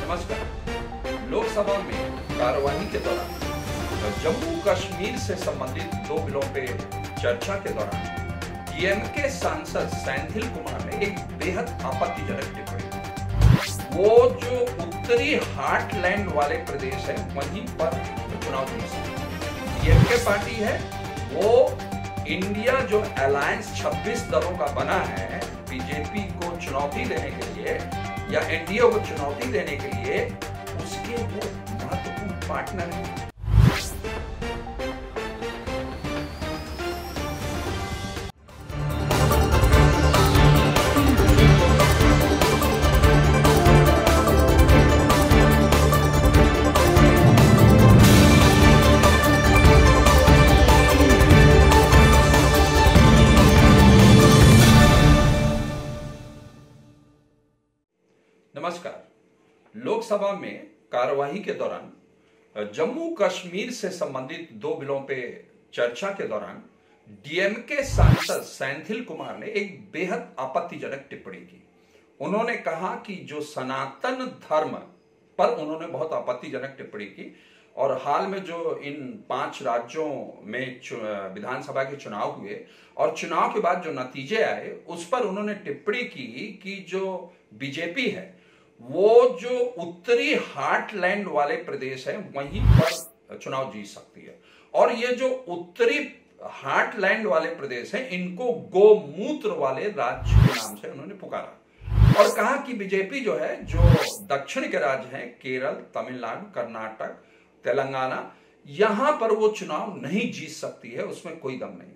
नमस्कार। लोकसभा में कार्यवाही के दौरान जम्मू कश्मीर से संबंधित 2 बिलों पे चर्चा के दौरान डीएमके सांसद सेंथिल कुमार ने एक बेहद आपत्तिजनक टिप्पणी की। वो जो उत्तरी हार्टलैंड वाले प्रदेश है वहीं पर चुनाव जीत सकती। डीएमके पार्टी है वो इंडिया जो अलायंस 26 दलों का बना है बीजेपी को चुनौती देने के लिए या एनडीए को चुनौती देने के लिए उसके वो महत्वपूर्ण पार्टनर है। नमस्कार। लोकसभा में कार्यवाही के दौरान जम्मू कश्मीर से संबंधित 2 बिलों पे चर्चा के दौरान डीएमके सांसद सेंथिल कुमार ने एक बेहद आपत्तिजनक टिप्पणी की। उन्होंने कहा कि जो सनातन धर्म पर उन्होंने बहुत आपत्तिजनक टिप्पणी की और हाल में जो इन 5 राज्यों में विधानसभा के चुनाव हुए और चुनाव के बाद जो नतीजे आए उस पर उन्होंने टिप्पणी की कि जो बीजेपी है वो जो उत्तरी हार्टलैंड वाले प्रदेश है वहीं पर चुनाव जीत सकती है और ये जो उत्तरी हार्टलैंड वाले प्रदेश हैं इनको गोमूत्र वाले राज्य के नाम से उन्होंने पुकारा और कहा कि बीजेपी जो है जो दक्षिण के राज्य हैं केरल, तमिलनाडु, कर्नाटक, तेलंगाना, यहां पर वो चुनाव नहीं जीत सकती है, उसमें कोई दम नहीं।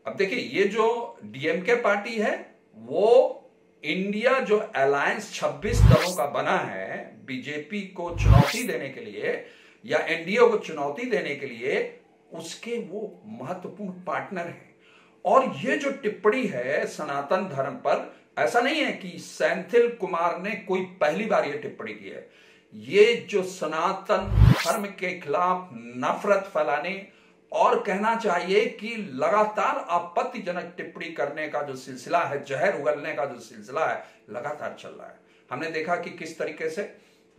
अब देखिए ये जो डीएमके पार्टी है वो इंडिया जो अलायंस 26 दलों का बना है बीजेपी को चुनौती देने के लिए या एनडीए को चुनौती देने के लिए उसके वो महत्वपूर्ण पार्टनर है। और ये जो टिप्पणी है सनातन धर्म पर, ऐसा नहीं है कि सेंथिल कुमार ने कोई पहली बार ये टिप्पणी की है। ये जो सनातन धर्म के खिलाफ नफरत फैलाने और कहना चाहिए कि लगातार आपत्तिजनक टिप्पणी करने का जो सिलसिला है, जहर उगलने का जो सिलसिला है, लगातार चल रहा है। हमने देखा कि किस तरीके से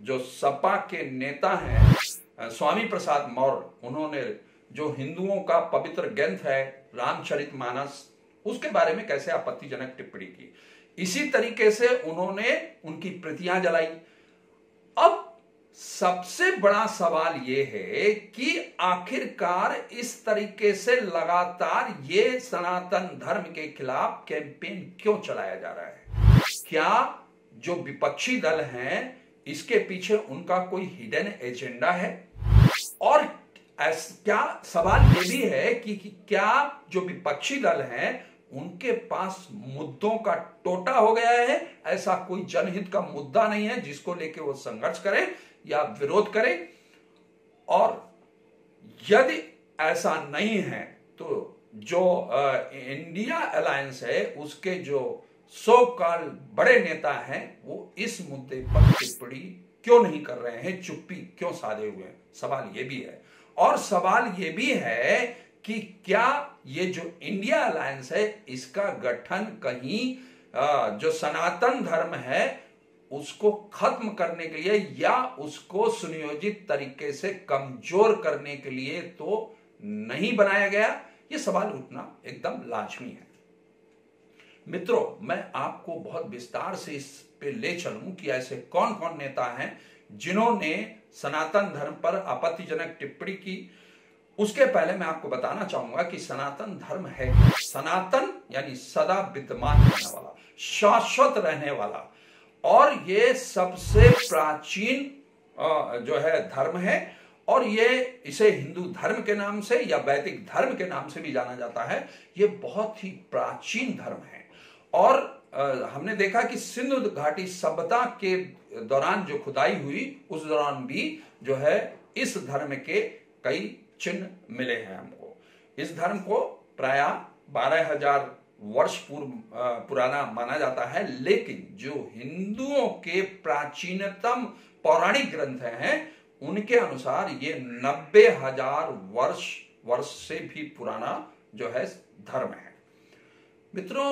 जो सपा के नेता हैं स्वामी प्रसाद मौर्य, उन्होंने जो हिंदुओं का पवित्र ग्रंथ है रामचरितमानस, उसके बारे में कैसे आपत्तिजनक टिप्पणी की। इसी तरीके से उन्होंने उनकी प्रतियां जलाई। अब सबसे बड़ा सवाल यह है कि आखिरकार इस तरीके से लगातार ये सनातन धर्म के खिलाफ कैंपेन क्यों चलाया जा रहा है? क्या जो विपक्षी दल हैं इसके पीछे उनका कोई हिडन एजेंडा है? और क्या सवाल ये भी है कि क्या जो विपक्षी दल हैं उनके पास मुद्दों का टोटा हो गया है? ऐसा कोई जनहित का मुद्दा नहीं है जिसको लेके वो संघर्ष करें या विरोध करें। और यदि ऐसा नहीं है तो जो इंडिया अलायंस है उसके जो सो कॉल बड़े नेता हैं वो इस मुद्दे पर टिप्पणी क्यों नहीं कर रहे हैं, चुप्पी क्यों साधे हुए हैं? सवाल ये भी है। और सवाल ये भी है कि क्या ये जो इंडिया अलायंस है इसका गठन कहीं जो सनातन धर्म है उसको खत्म करने के लिए या उसको सुनियोजित तरीके से कमजोर करने के लिए तो नहीं बनाया गया? ये सवाल उठना एकदम लाजमी है। मित्रों, मैं आपको बहुत विस्तार से इस पे ले चलूं कि ऐसे कौन कौन नेता हैं जिन्होंने सनातन धर्म पर आपत्तिजनक टिप्पणी की। उसके पहले मैं आपको बताना चाहूंगा कि सनातन धर्म है क्या? सनातन यानी सदा विद्यमान रहने वाला, शाश्वत रहने वाला, और ये सबसे प्राचीन जो है धर्म है और ये इसे हिंदू धर्म के नाम से या वैदिक धर्म के नाम से भी जाना जाता है। ये बहुत ही प्राचीन धर्म है और हमने देखा कि सिंधु घाटी सभ्यता के दौरान जो खुदाई हुई उस दौरान भी जो है इस धर्म के कई चिन्ह मिले हैं हमको। इस धर्म को प्राय 12,000 वर्ष पुराना माना जाता है, लेकिन जो हिंदुओं के प्राचीनतम पौराणिक ग्रंथ हैं उनके अनुसार ये 90,000 वर्ष से भी पुराना जो है धर्म है। मित्रों,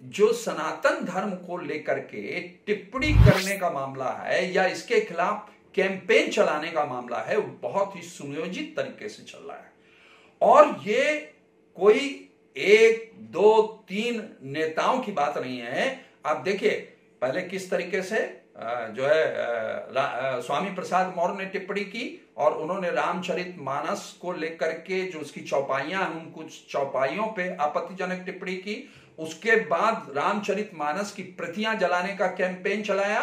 जो सनातन धर्म को लेकर के टिप्पणी करने का मामला है या इसके खिलाफ कैंपेन चलाने का मामला है, वो बहुत ही सुनियोजित तरीके से चल रहा है। और ये कोई 1, 2, 3 नेताओं की बात नहीं है। आप देखिए पहले किस तरीके से जो है स्वामी प्रसाद मौर्य ने टिप्पणी की और उन्होंने रामचरितमानस को लेकर के जो उसकी चौपाइयां हैं, उन कुछ चौपाइयों पे आपत्तिजनक टिप्पणी की। उसके बाद रामचरितमानस की प्रतियां जलाने का कैंपेन चलाया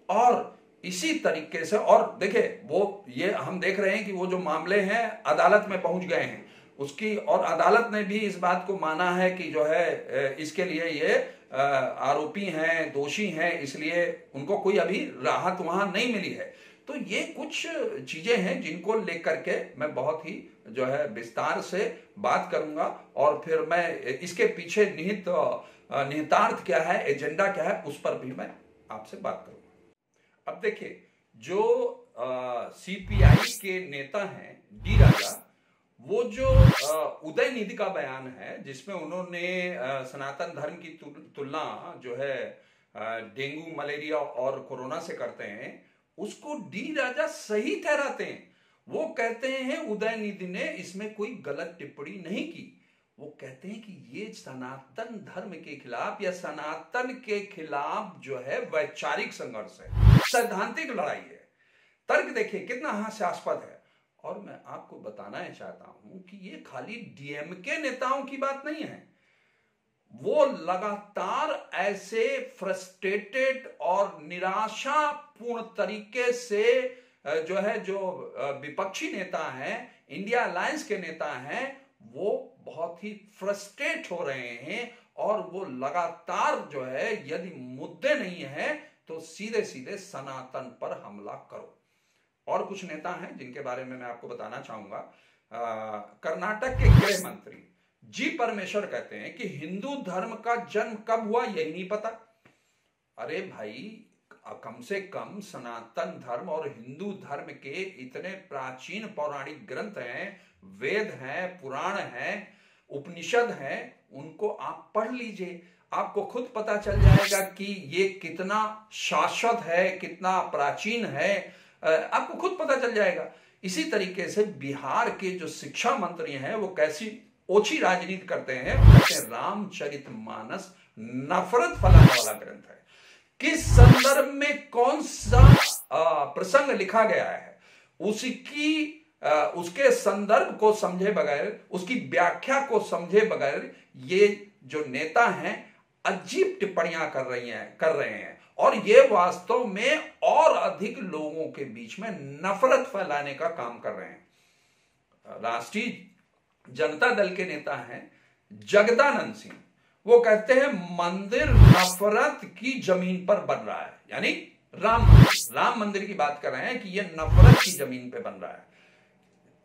और इसी तरीके से, और देखिए वो ये हम देख रहे हैं कि वो जो मामले हैं अदालत में पहुंच गए हैं उसकी, और अदालत ने भी इस बात को माना है कि जो है इसके लिए ये आरोपी हैं, दोषी हैं, इसलिए उनको कोई अभी राहत वहां नहीं मिली है। तो ये कुछ चीजें हैं जिनको लेकर के मैं बहुत ही जो है विस्तार से बात करूंगा और फिर मैं इसके पीछे निहितार्थ क्या है, एजेंडा क्या है, उस पर भी मैं आपसे बात करूंगा। अब देखिए जो सीपीआई के नेता हैं डी राजा, वो जो उदय निधि का बयान है जिसमें उन्होंने सनातन धर्म की तुलना जो है डेंगू, मलेरिया और कोरोना से करते हैं, उसको डी राजा सही ठहराते हैं। वो कहते हैं उदय निधि ने इसमें कोई गलत टिप्पणी नहीं की। वो कहते हैं कि ये सनातन धर्म के खिलाफ या सनातन के खिलाफ जो है वैचारिक संघर्ष है, सैद्धांतिक लड़ाई है। तर्क देखिए कितना हास्यास्पद है। और मैं आपको बताना चाहता हूं कि ये खाली डीएमके नेताओं की बात नहीं है। वो लगातार ऐसे फ्रस्ट्रेटेड और निराशापूर्ण तरीके से जो विपक्षी नेता हैं, इंडिया अलायंस के नेता हैं, वो बहुत ही फ्रस्ट्रेट हो रहे हैं और वो लगातार जो है यदि मुद्दे नहीं है तो सीधे सीधे सनातन पर हमला करो। और कुछ नेता हैं जिनके बारे में मैं आपको बताना चाहूंगा। कर्नाटक के गृह मंत्री जी परमेश्वर कहते हैं कि हिंदू धर्म का जन्म कब हुआ यही नहीं पता। अरे भाई, कम से कम सनातन धर्म और हिंदू धर्म के इतने प्राचीन पौराणिक ग्रंथ हैं, वेद हैं, पुराण हैं, उपनिषद हैं, उनको आप पढ़ लीजिए। आपको खुद पता चल जाएगा कि ये कितना शाश्वत है, कितना प्राचीन है, आपको खुद पता चल जाएगा। इसी तरीके से बिहार के जो शिक्षा मंत्री हैं वो कैसी ओछी राजनीति करते हैं। कहते हैं रामचरितमानस नफरत फैलाने वाला ग्रंथ है। किस संदर्भ में कौन सा प्रसंग लिखा गया है उसके संदर्भ को समझे बगैर, उसकी व्याख्या को समझे बगैर ये जो नेता हैं अजीब टिप्पणियां कर रहे हैं और ये वास्तव में और अधिक लोगों के बीच में नफरत फैलाने का काम कर रहे हैं। राष्ट्रीय जनता दल के नेता हैं जगदानंद सिंह, वो कहते हैं मंदिर नफरत की जमीन पर बन रहा है, यानी राम मंदिर की बात कर रहे हैं कि ये नफरत की जमीन पे बन रहा है।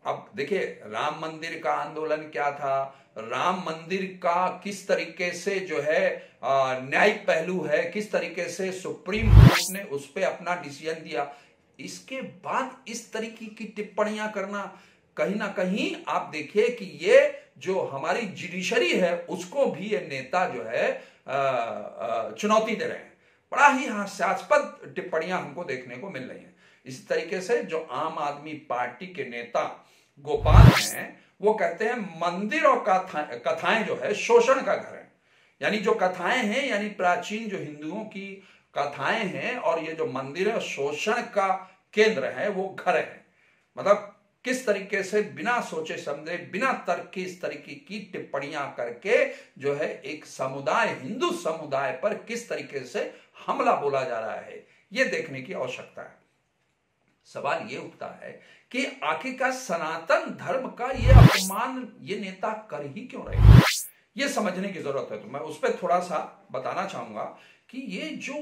अब देखिए राम मंदिर का आंदोलन क्या था, राम मंदिर का किस तरीके से जो है न्यायिक पहलू है, किस तरीके से सुप्रीम कोर्ट ने उस पर अपना डिसीजन दिया, इसके बाद इस तरीके की टिप्पणियां करना, कहीं ना कहीं आप देखिए कि ये जो हमारी जुडिशरी है उसको भी ये नेता जो है चुनौती दे रहे हैं। बड़ा ही हास्यास्पद टिप्पणियां हमको देखने को मिल रही हैं। इस तरीके से जो आम आदमी पार्टी के नेता गोपाल हैं, वो कहते हैं मंदिर और कथाएं जो है शोषण का घर है। यानी जो कथाएं हैं, यानी प्राचीन जो हिंदुओं की कथाएं हैं, और ये जो मंदिर है शोषण का केंद्र है, वो घर है। मतलब किस तरीके से बिना सोचे समझे, बिना तर्क के इस तरीके की टिप्पणियां करके जो है एक समुदाय, हिंदू समुदाय पर किस तरीके से हमला बोला जा रहा है, ये देखने की आवश्यकता है। सवाल ये उठता है कि आखिरकार सनातन धर्म का ये अपमान ये नेता कर ही क्यों रहे हैं, ये समझने की जरूरत है। तो मैं उस पर थोड़ा सा बताना चाहूंगा कि ये जो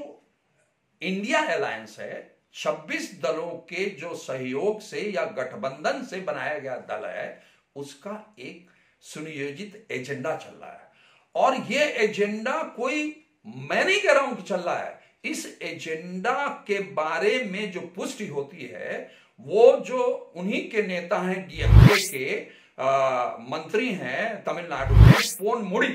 इंडिया अलायंस है, 26 दलों के जो सहयोग से या गठबंधन से बनाया गया दल है, उसका एक सुनियोजित एजेंडा चल रहा है। और ये एजेंडा कोई, मैं नहीं कह रहा हूं कि चल रहा है, इस एजेंडा के बारे में जो पुष्टि होती है वो जो उन्हीं के नेता हैं, डीएमके के मंत्री हैं तमिलनाडु में पोन मुड़ी,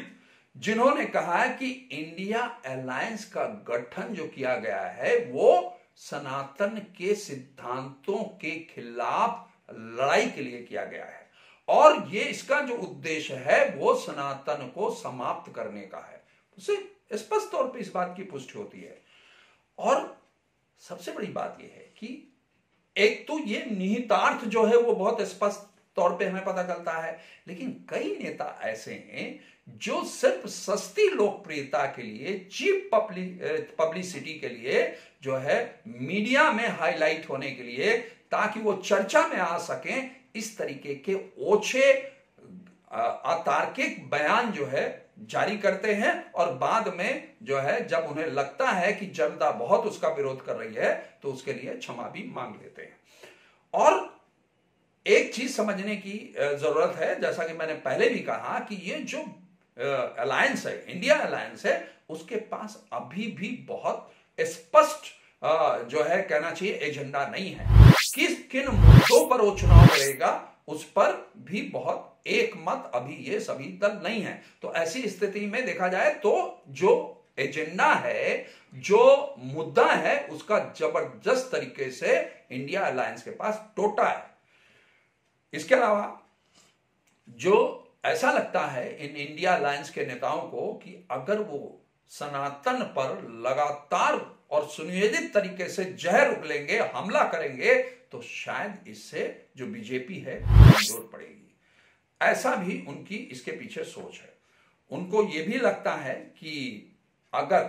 जिन्होंने कहा है कि इंडिया अलायंस का गठन जो किया गया है वो सनातन के सिद्धांतों के खिलाफ लड़ाई के लिए किया गया है, और ये इसका जो उद्देश्य है वो सनातन को समाप्त करने का है। उसे स्पष्ट तौर पे इस बात की पुष्टि होती है। और सबसे बड़ी बात यह है कि एक तो ये निहितार्थ जो है वो बहुत स्पष्ट तौर पे हमें पता चलता है, लेकिन कई नेता ऐसे हैं जो सिर्फ सस्ती लोकप्रियता के लिए, चीप पब्लिसिटी के लिए, जो है मीडिया में हाईलाइट होने के लिए, ताकि वो चर्चा में आ सकें, इस तरीके के ओछे अतार्किक बयान जो है जारी करते हैं, और बाद में जो है जब उन्हें लगता है कि जनता बहुत उसका विरोध कर रही है तो उसके लिए क्षमा भी मांग लेते हैं। और एक चीज समझने की जरूरत है, जैसा कि मैंने पहले भी कहा कि ये जो अलायंस है, इंडिया अलायंस है, उसके पास अभी भी बहुत स्पष्ट जो है कहना चाहिए एजेंडा नहीं है। किन मुद्दों पर वो चुनाव लड़ेगा उस पर भी बहुत एक मत अभी ये सभी दल नहीं है। तो ऐसी स्थिति में देखा जाए तो जो एजेंडा है, जो मुद्दा है, उसका जबरदस्त तरीके से इंडिया अलायंस के पास टोटा है। इसके अलावा जो ऐसा लगता है इन इंडिया अलायंस के नेताओं को कि अगर वो सनातन पर लगातार और सुनियोजित तरीके से जहर उगलेंगे, हमला करेंगे, तो शायद इससे जो बीजेपी है कमजोर पड़ेगी। ऐसा भी उनकी इसके पीछे सोच है। उनको यह भी लगता है कि अगर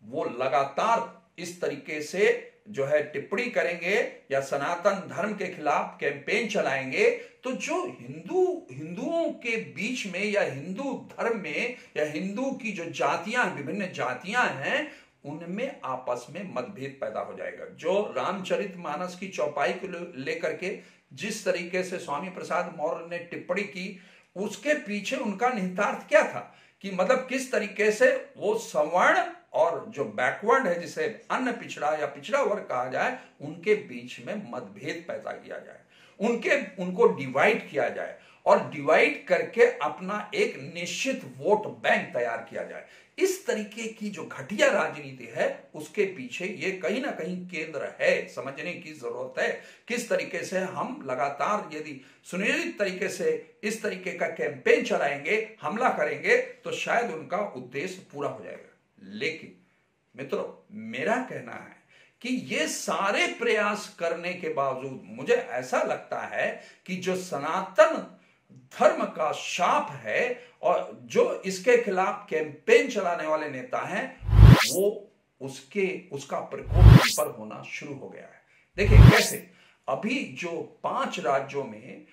वो लगातार इस तरीके से जो है टिप्पणी करेंगे या सनातन धर्म के खिलाफ कैंपेन चलाएंगे, तो जो हिंदुओं के बीच में या हिंदू धर्म में या हिंदू की जो जातियां, विभिन्न जातियां हैं, उनमें आपस में मतभेद पैदा हो जाएगा। जो रामचरितमानस की चौपाई को लेकर के जिस तरीके से स्वामी प्रसाद मौर्य ने टिप्पणी की, उसके पीछे उनका निहितार्थ क्या था कि मतलब किस तरीके से वो सवर्ण और जो बैकवर्ड है, जिसे अन्य पिछड़ा या पिछड़ा वर्ग कहा जाए, उनके बीच में मतभेद पैदा किया जाए, उनको डिवाइड किया जाए, और डिवाइड करके अपना एक निश्चित वोट बैंक तैयार किया जाए। इस तरीके की जो घटिया राजनीति है, उसके पीछे ये कहीं ना कहीं केंद्र है। समझने की जरूरत है किस तरीके से हम लगातार यदि सुनियोजित तरीके से इस तरीके का कैंपेन चलाएंगे, हमला करेंगे, तो शायद उनका उद्देश्य पूरा हो जाएगा। लेकिन मित्रों, मेरा कहना है कि ये सारे प्रयास करने के बावजूद मुझे ऐसा लगता है कि जो सनातन धर्म का शाप है और जो इसके खिलाफ कैंपेन चलाने वाले नेता हैं, वो उसका प्रकोप पर होना शुरू हो गया है। देखिए कैसे अभी जो 5 राज्यों में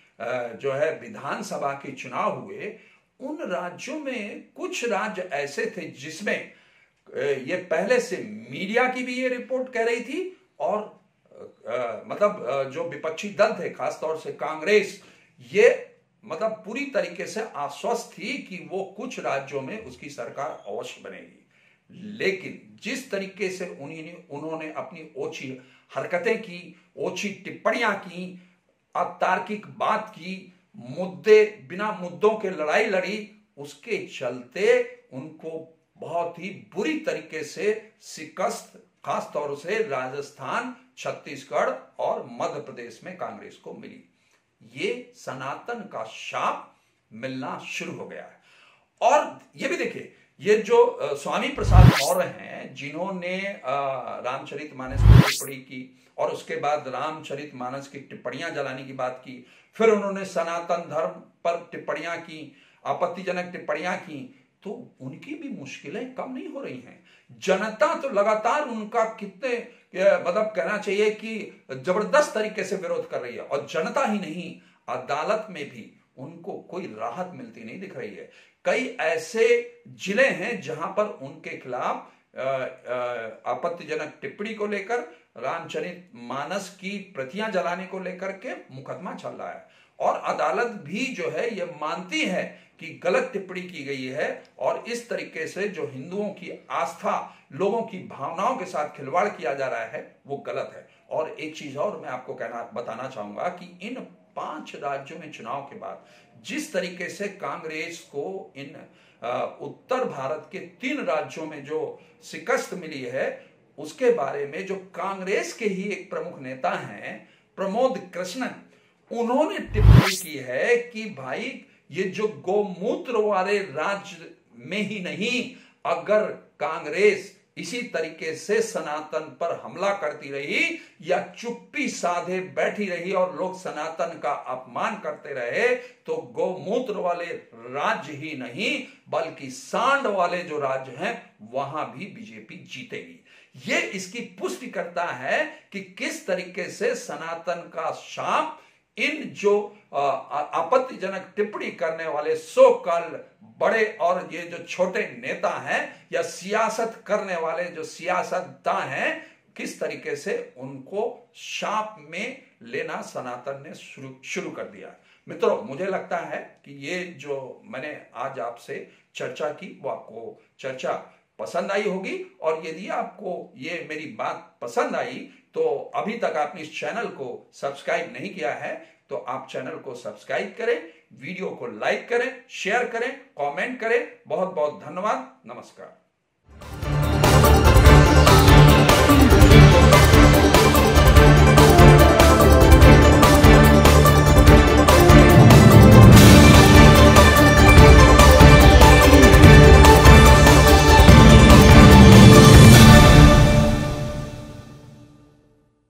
जो है विधानसभा के चुनाव हुए, उन राज्यों में कुछ राज्य ऐसे थे जिसमें ये पहले से मीडिया की भी ये रिपोर्ट कह रही थी, और मतलब जो विपक्षी दल थे, खासतौर से कांग्रेस, ये मतलब पूरी तरीके से आश्वस्त थी कि वो कुछ राज्यों में उसकी सरकार अवश्य बनेगी। लेकिन जिस तरीके से उन्होंने अपनी ओछी हरकतें की, ओछी टिप्पणियां की, अतार्किक बात की, बिना मुद्दों के लड़ाई लड़ी, उसके चलते उनको बहुत ही बुरी तरीके से शिकस्त खास तौर से राजस्थान, छत्तीसगढ़ और मध्य प्रदेश में कांग्रेस को मिली। ये सनातन का शाप मिलना शुरू हो गया है। और ये भी देखिए, ये जो स्वामी प्रसाद मौर्य हैं, जिन्होंने रामचरितमानस की टिप्पणी की और उसके बाद रामचरितमानस की टिप्पणियां जलाने की बात की, फिर उन्होंने सनातन धर्म पर टिप्पणियां की, आपत्तिजनक टिप्पणियां की, तो उनकी भी मुश्किलें कम नहीं हो रही हैं। जनता तो लगातार उनका कितने मतलब कहना चाहिए कि जबरदस्त तरीके से विरोध कर रही है, और जनता ही नहीं, अदालत में भी उनको कोई राहत मिलती नहीं दिख रही है। कई ऐसे जिले हैं जहां पर उनके खिलाफ आपत्तिजनक टिप्पणी को लेकर, रामचरितमानस की प्रतियां जलाने को लेकर के मुकदमा चल रहा है, और अदालत भी जो है यह मानती है कि गलत टिप्पणी की गई है, और इस तरीके से जो हिंदुओं की आस्था, लोगों की भावनाओं के साथ खिलवाड़ किया जा रहा है, वो गलत है। और एक चीज और मैं आपको बताना चाहूंगा कि इन 5 राज्यों में चुनाव के बाद जिस तरीके से कांग्रेस को इन उत्तर भारत के 3 राज्यों में जो शिकस्त मिली है, उसके बारे में जो कांग्रेस के ही एक प्रमुख नेता हैं प्रमोद कृष्णन, उन्होंने टिप्पणी की है कि भाई ये जो गौमूत्र वाले राज्य में ही नहीं, अगर कांग्रेस इसी तरीके से सनातन पर हमला करती रही या चुप्पी साधे बैठी रही और लोग सनातन का अपमान करते रहे तो गौमूत्र वाले राज्य ही नहीं बल्कि सांड वाले जो राज्य हैं वहां भी बीजेपी जीतेगी। ये इसकी पुष्टि करता है कि किस तरीके से सनातन का शाप इन जो आपत्तिजनक टिप्पणी करने वाले सो कॉल्ड बड़े और ये जो छोटे नेता हैं या सियासत करने वाले जो सियासतदान हैं, किस तरीके से उनको शाप में लेना सनातन ने शुरू कर दिया। मित्रों, मुझे लगता है कि ये जो मैंने आज आपसे चर्चा की वो आपको चर्चा पसंद आई होगी, और यदि आपको ये मेरी बात पसंद आई तो अभी तक आपने इस चैनल को सब्सक्राइब नहीं किया है तो आप चैनल को सब्सक्राइब करें, वीडियो को लाइक करें, शेयर करें, कमेंट करें। बहुत बहुत धन्यवाद। नमस्कार।